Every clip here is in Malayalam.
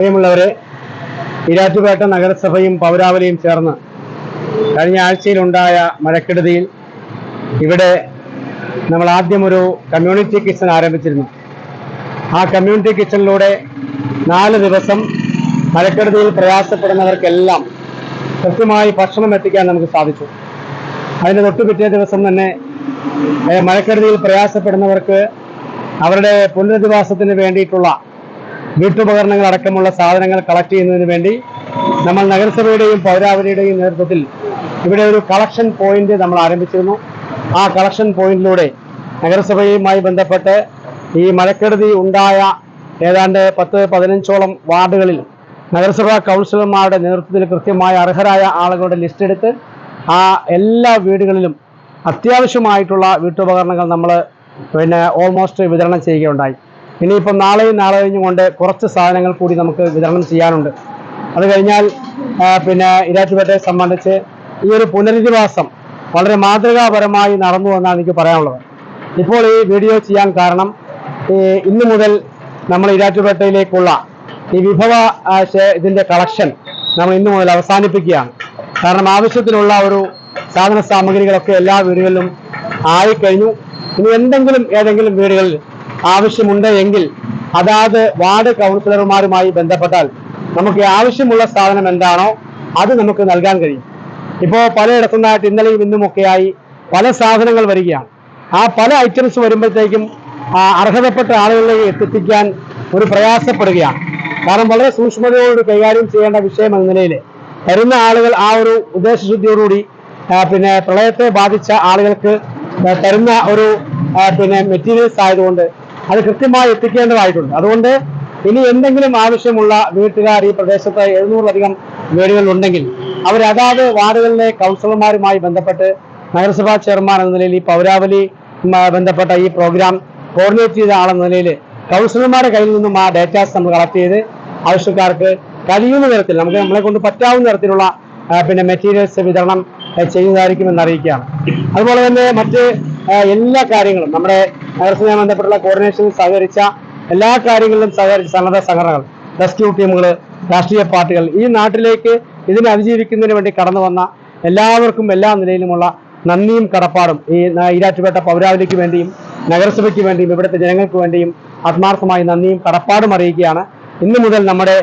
പ്രിയമുള്ളവരെ, ഈരാറ്റുപേട്ട നഗരസഭയും പൗരാവലിയും ചേർന്ന് കഴിഞ്ഞ ആഴ്ചയിലുണ്ടായ മഴക്കെടുതിയിൽ ഇവിടെ നമ്മൾ ആദ്യം ഒരു കമ്മ്യൂണിറ്റി കിച്ചൺ ആരംഭിച്ചിരുന്നു. ആ കമ്മ്യൂണിറ്റി കിച്ചണിലൂടെ 4 ദിവസം മഴക്കെടുതിയിൽ പ്രയാസപ്പെടുന്നവർക്കെല്ലാം കൃത്യമായി ഭക്ഷണം എത്തിക്കാൻ നമുക്ക് സാധിച്ചു. അതിന് തൊട്ടു പിറ്റേ ദിവസം തന്നെ മഴക്കെടുതിയിൽ പ്രയാസപ്പെടുന്നവർക്ക് അവരുടെ പുനരധിവാസത്തിന് വേണ്ടിയിട്ടുള്ള വീട്ടുപകരണങ്ങൾ അടക്കമുള്ള സാധനങ്ങൾ കളക്ട് ചെയ്യുന്നതിന് വേണ്ടി നമ്മൾ നഗരസഭയുടെയും പൗരാവലിയുടെയും നേതൃത്വത്തിൽ ഇവിടെ ഒരു കളക്ഷൻ പോയിന്റ് നമ്മൾ ആരംഭിച്ചിരുന്നു. ആ കളക്ഷൻ പോയിന്റിലൂടെ നഗരസഭയുമായി ബന്ധപ്പെട്ട് ഈ മഴക്കെടുതി ഉണ്ടായ ഏതാണ്ട് 10-15ഓളം വാർഡുകളിൽ നഗരസഭാ കൗൺസിലർമാരുടെ നേതൃത്വത്തിൽ കൃത്യമായ അർഹരായ ആളുകളുടെ ലിസ്റ്റ് എടുത്ത് ആ എല്ലാ വീടുകളിലും അത്യാവശ്യമായിട്ടുള്ള വീട്ടുപകരണങ്ങൾ നമ്മൾ ഓൾമോസ്റ്റ് വിതരണം ചെയ്യുകയുണ്ടായി. ഇനിയിപ്പം നാളെയും നാളെ കഴിഞ്ഞും കൊണ്ട് കുറച്ച് സാധനങ്ങൾ കൂടി നമുക്ക് വിതരണം ചെയ്യാനുണ്ട്. അത് കഴിഞ്ഞാൽ ഈരാറ്റുപേട്ടയെ സംബന്ധിച്ച് ഈ ഒരു പുനരധിവാസം വളരെ മാതൃകാപരമായി നടന്നു എന്നാണ് എനിക്ക് പറയാനുള്ളത്. ഇപ്പോൾ ഈ വീഡിയോ ചെയ്യാൻ കാരണം ഇന്നു മുതൽ നമ്മൾ ഈരാറ്റുപേട്ടയിലേക്കുള്ള ഈ വിഭവ ഇതിൻ്റെ കളക്ഷൻ നമ്മൾ ഇന്നു മുതൽ അവസാനിപ്പിക്കുകയാണ്. കാരണം ആവശ്യത്തിനുള്ള ഒരു സാധന സാമഗ്രികളൊക്കെ എല്ലാ വീടുകളിലും ആയിക്കഴിഞ്ഞു. ഇനി ഏതെങ്കിലും വീടുകളിൽ ആവശ്യമുണ്ട് എങ്കിൽ അതാത് വാർഡ് കൗൺസിലർമാരുമായി ബന്ധപ്പെട്ടാൽ നമുക്ക് ആവശ്യമുള്ള സാധനം എന്താണോ അത് നമുക്ക് നൽകാൻ കഴിയും. ഇപ്പോൾ പലയിടത്തുനിന്നായിട്ട് ഇന്നലെയും ഇന്നുമൊക്കെയായി പല സാധനങ്ങൾ വരികയാണ്. ആ പല ഐറ്റംസ് വരുമ്പോഴത്തേക്കും അർഹതപ്പെട്ട ആളുകളിലേക്ക് എത്തിക്കാൻ ഒരു പ്രയാസപ്പെടുകയാണ്. കാരണം വളരെ സൂക്ഷ്മതയോട് കൈകാര്യം ചെയ്യേണ്ട വിഷയം എന്ന നിലയിൽ വരുന്ന ആളുകൾ ആ ഒരു ഉദ്ദേശശുദ്ധിയോടുകൂടി പ്രളയത്തെ ബാധിച്ച ആളുകൾക്ക് തരുന്ന ഒരു മെറ്റീരിയൽസ് ആയതുകൊണ്ട് അത് കൃത്യമായി എത്തിക്കേണ്ടതായിട്ടുണ്ട്. അതുകൊണ്ട് ഇനി എന്തെങ്കിലും ആവശ്യമുള്ള വീട്ടുകാർ ഈ പ്രദേശത്ത് 700-ലധികം വീടുകളുണ്ടെങ്കിൽ അവർ അതാത് വാർഡുകളിലെ കൗൺസിലർമാരുമായി ബന്ധപ്പെട്ട് നഗരസഭാ ചെയർമാൻ എന്ന നിലയിൽ ഈ പൗരാവലി ബന്ധപ്പെട്ട ഈ പ്രോഗ്രാം കോർഡിനേറ്റ് ചെയ്ത ആളെന്ന നിലയിൽ കൗൺസിലർമാരുടെ കയ്യിൽ നിന്നും ആ ഡേറ്റാസ് നമ്മൾ കളക്ട് ചെയ്ത് ആവശ്യക്കാർക്ക് കഴിയുന്ന തരത്തിൽ നമ്മളെ കൊണ്ട് പറ്റാവുന്ന തരത്തിലുള്ള മെറ്റീരിയൽസ് വിതരണം ചെയ്യുന്നതായിരിക്കുമെന്ന് അറിയിക്കുകയാണ്. അതുപോലെ തന്നെ മറ്റ് എല്ലാ കാര്യങ്ങളും നമ്മുടെ നഗരസഭയുമായി ബന്ധപ്പെട്ടുള്ള കോർഡിനേഷനിൽ സഹകരിച്ച എല്ലാ കാര്യങ്ങളിലും സഹകരിച്ച സന്നദ്ധ സംഘടനകൾ, റെസ്ക്യൂ ടീമുകൾ, രാഷ്ട്രീയ പാർട്ടികൾ, ഈ നാട്ടിലേക്ക് ഇതിനെ അതിജീവിക്കുന്നതിന് വേണ്ടി കടന്നു വന്ന എല്ലാവർക്കും എല്ലാ നിലയിലുമുള്ള നന്ദിയും കടപ്പാടും ഈ ഈരാറ്റുപേട്ട പൗരാവലിക്ക് വേണ്ടിയും നഗരസഭയ്ക്ക് വേണ്ടിയും ഇവിടുത്തെ ജനങ്ങൾക്ക് വേണ്ടിയും ആത്മാർത്ഥമായി നന്ദിയും കടപ്പാടും അറിയിക്കുകയാണ്. ഇന്നു മുതൽ നമ്മുടെ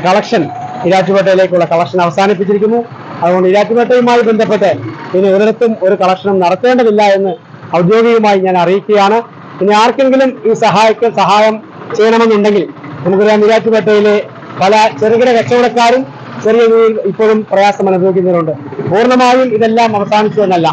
കളക്ഷൻ ഈരാറ്റുപേട്ടയിലേക്കുള്ള കളക്ഷൻ അവസാനിപ്പിച്ചിരിക്കുന്നു. അതുകൊണ്ട് ഈരാറ്റുപേട്ടയുമായി ബന്ധപ്പെട്ട് ഇനി ഒരിടത്തും ഒരു കളക്ഷനും നടത്തേണ്ടതില്ല എന്ന് ഔദ്യോഗികമായി ഞാൻ അറിയിക്കുകയാണ്. ഇനി ആർക്കെങ്കിലും ഈ സഹായം ചെയ്യണമെന്നുണ്ടെങ്കിൽ നമുക്കറിയാം, ഈരാറ്റുപേട്ടയിലെ പല ചെറുകിട കച്ചവടക്കാരും ചെറിയ രീതിയിൽ ഇപ്പോഴും പ്രയാസം അനുഭവിക്കുന്നവരുണ്ട്. പൂർണ്ണമായും ഇതെല്ലാം അവസാനിച്ചു എന്നല്ല.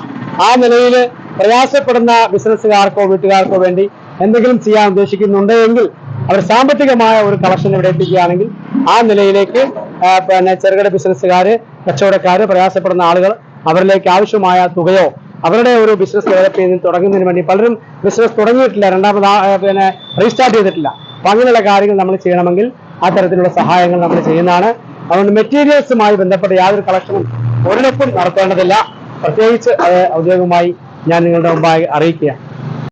ആ നിലയിൽ പ്രയാസപ്പെടുന്ന ബിസിനസ്സുകാർക്കോ വീട്ടുകാർക്കോ വേണ്ടി എന്തെങ്കിലും ചെയ്യാൻ ഉദ്ദേശിക്കുന്നുണ്ട് എങ്കിൽ അവർ സാമ്പത്തികമായ ഒരു കളക്ഷൻ ഇവിടെ എത്തിക്കുകയാണെങ്കിൽ ആ നിലയിലേക്ക് ചെറുകിട ബിസിനസ്സുകാര്, കച്ചവടക്കാര്, പ്രയാസപ്പെടുന്ന ആളുകൾ അവരിലേക്ക് ആവശ്യമായ തുകയോ അവരുടെ ഒരു ബിസിനസ് ഡെവലപ്പ് ചെയ്ത് തുടങ്ങുന്നതിന് വേണ്ടി പലരും ബിസിനസ് തുടങ്ങിയിട്ടില്ല, റീസ്റ്റാർട്ട് ചെയ്തിട്ടില്ല. അപ്പൊ അങ്ങനെയുള്ള കാര്യങ്ങൾ നമ്മൾ ചെയ്യണമെങ്കിൽ ആ തരത്തിലുള്ള സഹായങ്ങൾ നമ്മൾ ചെയ്യുന്നതാണ്. അതുകൊണ്ട് മെറ്റീരിയൽസുമായി ബന്ധപ്പെട്ട് യാതൊരു കളക്ഷനും ഒരിടത്തും നടത്തേണ്ടതില്ല. പ്രത്യേകിച്ച് ഔദ്യോഗികമായി ഞാൻ നിങ്ങളുടെ മുമ്പായി അറിയിക്കുക.